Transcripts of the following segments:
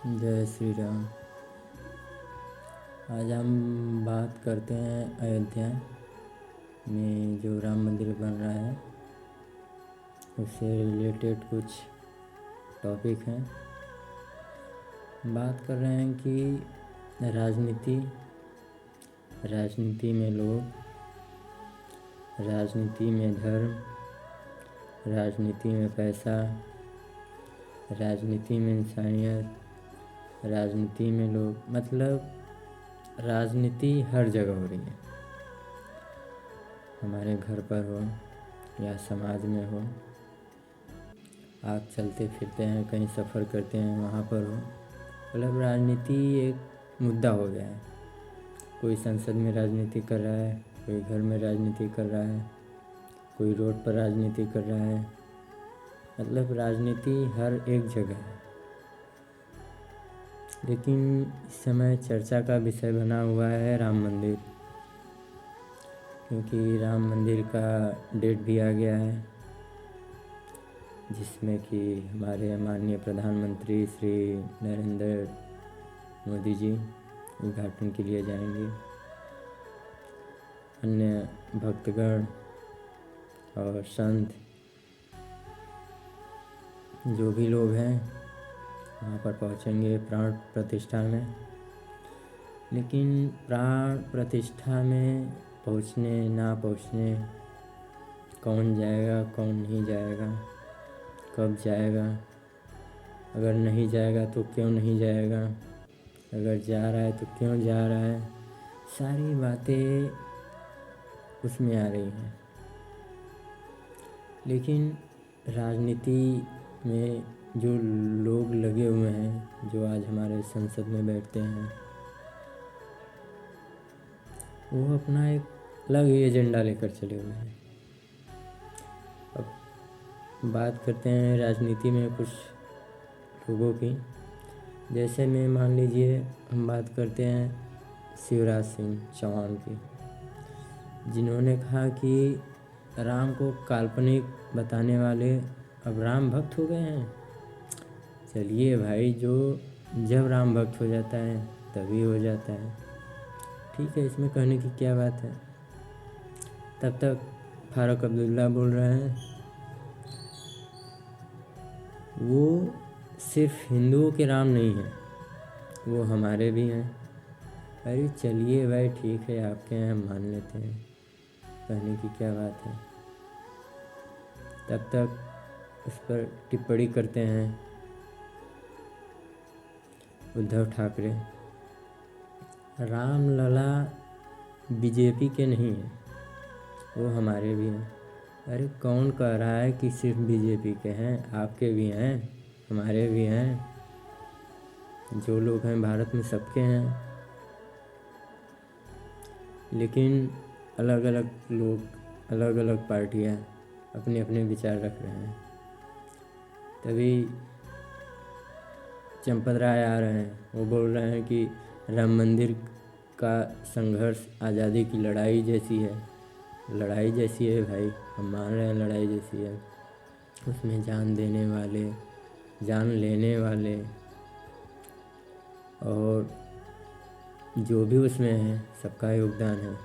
जय श्री राम। आज हम बात करते हैं अयोध्या में जो राम मंदिर बन रहा है उससे रिलेटेड कुछ टॉपिक हैं। बात कर रहे हैं कि राजनीति में लोग, राजनीति में धर्म, राजनीति में पैसा, राजनीति में इंसानियत, राजनीति में लोग, मतलब राजनीति हर जगह हो रही है। हमारे घर पर हो या समाज में हो, आप चलते फिरते हैं, कहीं सफ़र करते हैं, वहाँ पर हो, मतलब राजनीति एक मुद्दा हो गया है। कोई संसद में राजनीति कर रहा है, कोई घर में राजनीति कर रहा है, कोई रोड पर राजनीति कर रहा है, मतलब राजनीति हर एक जगह है। लेकिन इस समय चर्चा का विषय बना हुआ है राम मंदिर, क्योंकि राम मंदिर का डेट भी आ गया है जिसमें कि हमारे माननीय प्रधानमंत्री श्री नरेंद्र मोदी जी उद्घाटन के लिए जाएंगे। अन्य भक्तगण और संत जो भी लोग हैं वहाँ पर पहुँचेंगे प्राण प्रतिष्ठा में। लेकिन प्राण प्रतिष्ठा में पहुँचने ना पहुँचने, कौन जाएगा कौन नहीं जाएगा, कब जाएगा, अगर नहीं जाएगा तो क्यों नहीं जाएगा, अगर जा रहा है तो क्यों जा रहा है, सारी बातें उसमें आ रही हैं। लेकिन राजनीति में जो लोग लगे हुए हैं, जो आज हमारे संसद में बैठते हैं, वो अपना एक अलग ही एजेंडा लेकर चले हुए हैं। अब बात करते हैं राजनीति में कुछ लोगों की। जैसे में मान लीजिए हम बात करते हैं शिवराज सिंह चौहान की, जिन्होंने कहा कि राम को काल्पनिक बताने वाले अब राम भक्त हो गए हैं। चलिए भाई, जब राम भक्त हो जाता है तभी हो जाता है, ठीक है, इसमें कहने की क्या बात है। तब तक फारूक अब्दुल्ला बोल रहे हैं वो सिर्फ हिंदुओं के राम नहीं हैं, वो हमारे भी हैं। अरे चलिए भाई, ठीक है, आपके हैं, हम मान लेते हैं, कहने की क्या बात है। तब तक उस पर टिप्पणी करते हैं उद्धव ठाकरे, राम लला बीजेपी के नहीं हैं, वो हमारे भी हैं। अरे कौन कह रहा है कि सिर्फ बीजेपी के हैं, आपके भी हैं, हमारे भी हैं, जो लोग हैं भारत में सबके हैं। लेकिन अलग अलग लोग, अलग अलग पार्टियां अपने अपने विचार रख रहे हैं। तभी चंपत राय आ रहे हैं, वो बोल रहे हैं कि राम मंदिर का संघर्ष आज़ादी की लड़ाई जैसी है। लड़ाई जैसी है भाई, हम मान रहे हैं लड़ाई जैसी है। उसमें जान देने वाले, जान लेने वाले और जो भी उसमें है सबका योगदान है।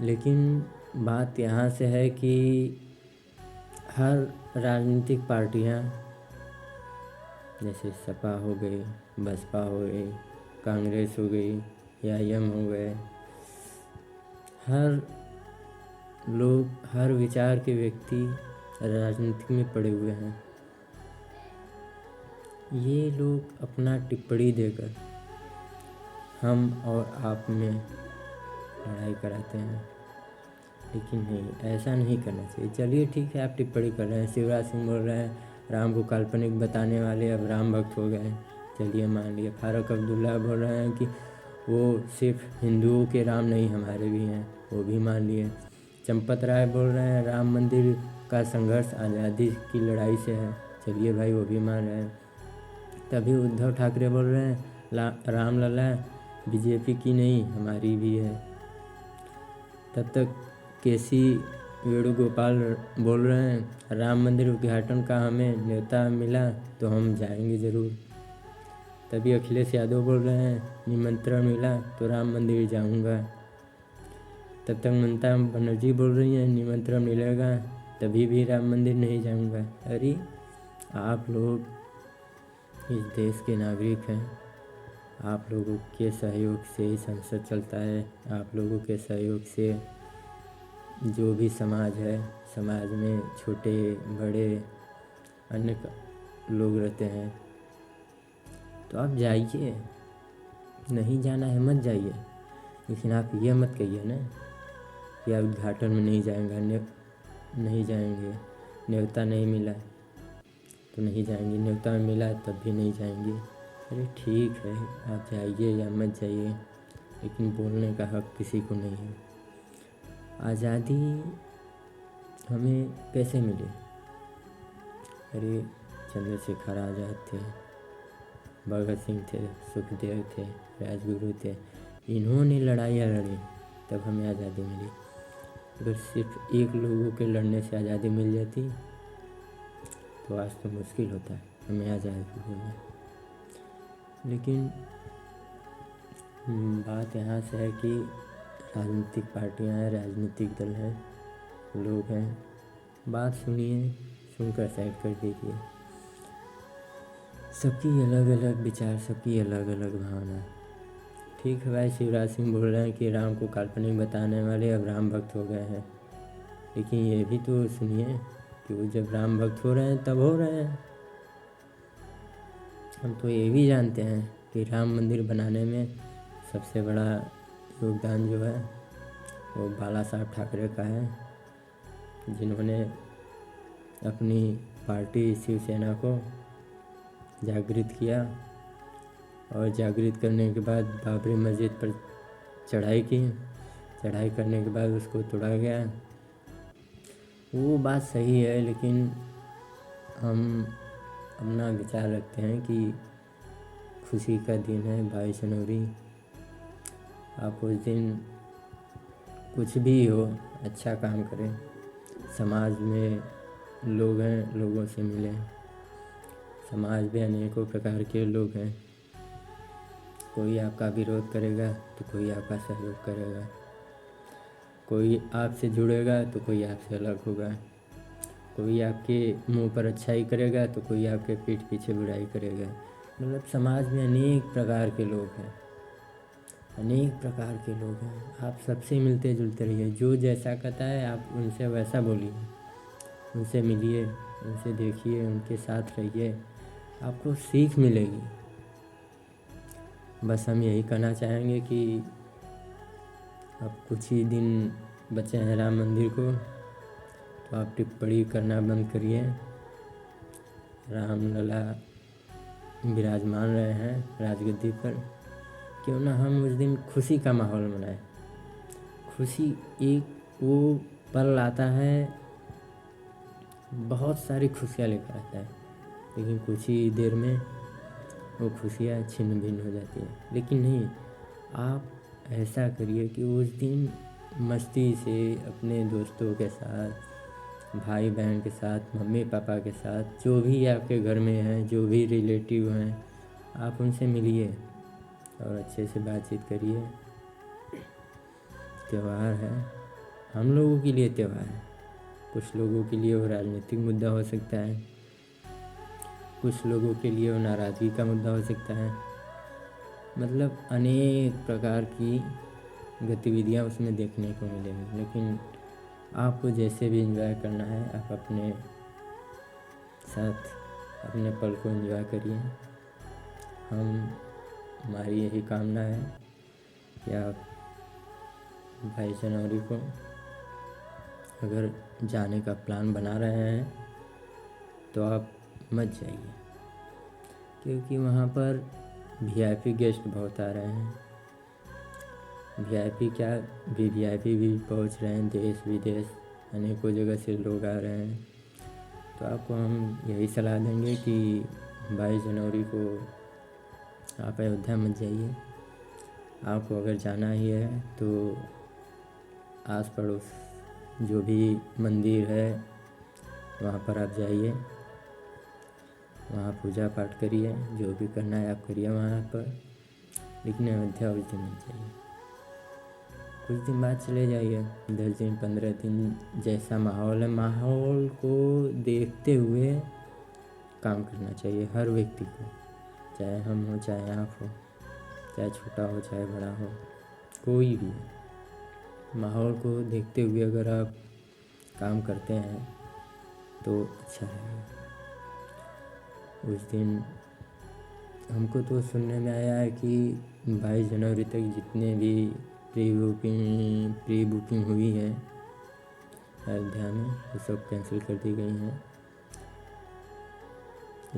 लेकिन बात यहाँ से है कि हर राजनीतिक पार्टियाँ, जैसे सपा हो गई, बसपा हो गई, कांग्रेस हो गई, AIM हो गए, हर लोग, हर विचार के व्यक्ति राजनीति में पड़े हुए हैं। ये लोग अपना टिप्पणी देकर हम और आप में लड़ाई कराते हैं। लेकिन नहीं, ऐसा नहीं करना चाहिए। चलिए ठीक है, आप टिप्पणी कर रहे हैं, शिवराज सिंह बोल रहे हैं राम को काल्पनिक बताने वाले अब राम भक्त हो गए, चलिए मान लिया। फारूक अब्दुल्ला बोल रहे हैं कि वो सिर्फ हिंदुओं के राम नहीं, हमारे भी हैं, वो भी मान लिए। चंपत राय बोल रहे हैं राम मंदिर का संघर्ष आज़ादी की लड़ाई से है, चलिए भाई, वो भी मान रहे हैं। तभी उद्धव ठाकरे बोल रहे हैं राम लला बीजेपी की नहीं, हमारी भी है। तब तक केसी वेणुगोपाल बोल रहे हैं, राम मंदिर उद्घाटन का हमें न्योता मिला तो हम जाएंगे ज़रूर। तभी अखिलेश यादव बोल रहे हैं, निमंत्रण मिला तो राम मंदिर जाऊंगा। तब तक ममता बनर्जी बोल रही हैं, निमंत्रण मिलेगा तभी भी राम मंदिर नहीं जाऊंगा। अरे आप लोग इस देश के नागरिक हैं, आप लोगों के सहयोग से ही संसद चलता है, आप लोगों के सहयोग से जो भी समाज है, समाज में छोटे बड़े अन्य लोग रहते हैं। तो आप जाइए, नहीं जाना है मत जाइए, लेकिन आप ये मत कहिए ना कि आप उद्घाटन में नहीं नहीं जाएंगे, न्योता नहीं मिला तो नहीं जाएंगे, न्योता में मिला तब भी नहीं जाएंगे। अरे ठीक है, आप जाइए या मत जाइए, लेकिन बोलने का हक किसी को नहीं है। आज़ादी हमें कैसे मिली? अरे चंद्रशेखर आज़ाद थे, भगत सिंह थे, सुखदेव थे, राजगुरु थे, इन्होंने लड़ाइयाँ लड़ी तब हमें आज़ादी मिली। अगर सिर्फ एक लोगों के लड़ने से आज़ादी मिल जाती तो आज तो मुश्किल होता है हमें आज़ादी होना। लेकिन बात यहाँ से है कि राजनीतिक पार्टियाँ हैं, राजनीतिक दल हैं, लोग हैं, बात सुनिए, सुनकर साइड कर दीजिए। सबकी अलग अलग विचार, सबकी अलग अलग भावना। ठीक है भाई, शिवराज सिंह बोल रहे हैं कि राम को काल्पनिक बताने वाले अब राम भक्त हो गए हैं, लेकिन ये भी तो सुनिए कि वो जब राम भक्त हो रहे हैं तब हो रहे हैं। हम तो ये भी जानते हैं कि राम मंदिर बनाने में सबसे बड़ा योगदान जो है वो बाला साहब ठाकरे का है, जिन्होंने अपनी पार्टी शिवसेना को जागृत किया और जागृत करने के बाद बाबरी मस्जिद पर चढ़ाई की। चढ़ाई करने के बाद उसको तोड़ा गया। वो बात सही है, लेकिन हम अपना विचार रखते हैं कि खुशी का दिन है 22 जनवरी। आप उस दिन कुछ भी हो, अच्छा काम करें, समाज में लोग हैं, लोगों से मिलें। समाज में अनेकों प्रकार के लोग हैं, कोई आपका विरोध करेगा तो कोई आपका सहयोग करेगा, कोई आपसे जुड़ेगा तो कोई आपसे अलग होगा, कोई आपके मुंह पर अच्छाई करेगा तो कोई आपके पीठ पीछे बुराई करेगा। मतलब समाज में अनेक प्रकार के लोग हैं, अनेक प्रकार के लोग हैं। आप सबसे मिलते जुलते रहिए, जो जैसा कहता है आप उनसे वैसा बोलिए, उनसे मिलिए, उनसे देखिए, उनके साथ रहिए, आपको सीख मिलेगी। बस हम यही कहना चाहेंगे कि अब कुछ ही दिन बचे हैं राम मंदिर को, तो आप टिप्पणी करना बंद करिए। रामलला विराजमान रहे हैं राजगद्दी पर, क्यों ना हम उस दिन खुशी का माहौल मनाएं। खुशी एक वो पल आता है, बहुत सारी खुशियाँ लेकर आता है, लेकिन कुछ ही देर में वो खुशियाँ छिन्न भिन्न हो जाती है। लेकिन नहीं, आप ऐसा करिए कि उस दिन मस्ती से अपने दोस्तों के साथ, भाई बहन के साथ, मम्मी पापा के साथ, जो भी आपके घर में हैं, जो भी रिलेटिव हैं, आप उनसे मिलिए और अच्छे से बातचीत करिए। त्यौहार है, हम लोगों के लिए त्यौहार है, कुछ लोगों के लिए वो राजनीतिक मुद्दा हो सकता है, कुछ लोगों के लिए वो नाराज़गी का मुद्दा हो सकता है। मतलब अनेक प्रकार की गतिविधियाँ उसमें देखने को मिलेंगी, लेकिन आपको जैसे भी एंजॉय करना है आप अपने साथ अपने पल को एंजॉय करिए। हमारी यही कामना है कि आप 22 जनवरी को अगर जाने का प्लान बना रहे हैं तो आप मत जाइए, क्योंकि वहाँ पर वीआईपी गेस्ट बहुत आ रहे हैं। वीआईपी क्या, वीवीआईपी भी पहुँच रहे हैं, देश विदेश अनेकों जगह से लोग आ रहे हैं। तो आपको हम यही सलाह देंगे कि 22 जनवरी को आप अयोध्या मत जाइए। आपको अगर जाना ही है तो आस पड़ोस जो भी मंदिर है वहाँ पर आप जाइए, वहाँ पूजा पाठ करिए, जो भी करना है आप करिए वहाँ पर, लेकिन अयोध्या उस दिन नहीं चाहिए। कुछ दिन बाद चले जाइए, 10 दिन 15 दिन, जैसा माहौल है माहौल को देखते हुए काम करना चाहिए हर व्यक्ति को, चाहे हम हो चाहे आप हो, चाहे छोटा हो चाहे बड़ा हो, कोई भी हो। माहौल को देखते हुए अगर आप काम करते हैं तो अच्छा है। उस दिन हमको तो सुनने में आया है कि 22 जनवरी तक जितने भी प्री बुकिंग हुई है अयोध्या में वो सब कैंसिल कर दी गई हैं।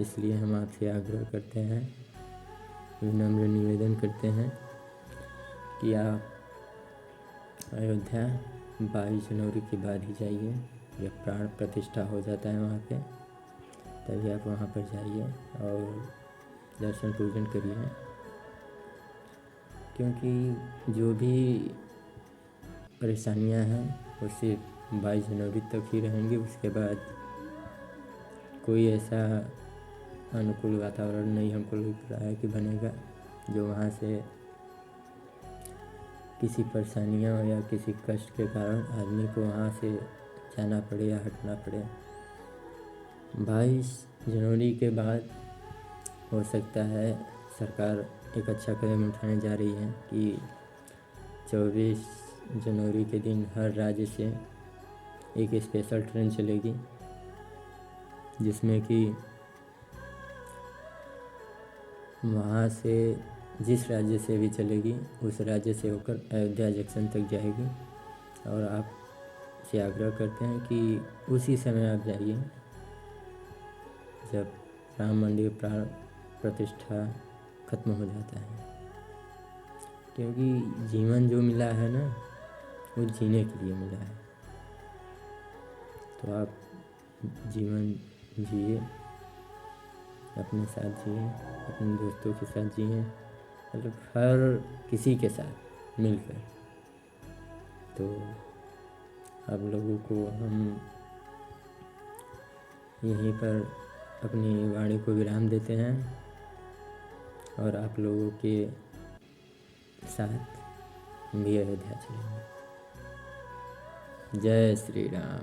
इसलिए हम आपसे आग्रह करते हैं, विनम्र निवेदन करते हैं कि आप अयोध्या 22 जनवरी के बाद ही जाइए। जब प्राण प्रतिष्ठा हो जाता है वहाँ पे तभी आप वहाँ पर जाइए और दर्शन पूजन करिए, क्योंकि जो भी परेशानियाँ हैं वो सिर्फ 22 जनवरी तक ही रहेंगी। उसके बाद कोई ऐसा अनुकूल वातावरण नहीं हमको लग रहा है कि बनेगा जो वहाँ से किसी परेशानियों या किसी कष्ट के कारण आदमी को वहाँ से जाना पड़े या हटना पड़े। 22 जनवरी के बाद हो सकता है सरकार एक अच्छा कदम उठाने जा रही है कि 24 जनवरी के दिन हर राज्य से एक स्पेशल ट्रेन चलेगी, जिसमें कि वहाँ से जिस राज्य से भी चलेगी उस राज्य से होकर अयोध्या जंक्शन तक जाएगी। और आप से आग्रह करते हैं कि उसी समय आप जाइए जब राम मंदिर प्राण प्रतिष्ठा खत्म हो जाता है, क्योंकि जीवन जो मिला है ना वो जीने के लिए मिला है। तो आप जीवन जिए, अपने साथ जिए, अपने दोस्तों के साथ जिए, मतलब हर किसी के साथ मिलकर। तो आप लोगों को हम यहीं पर अपनी वाणी को विराम देते हैं और आप लोगों के साथ भी अयोध्या चलेंगे। जय श्री राम।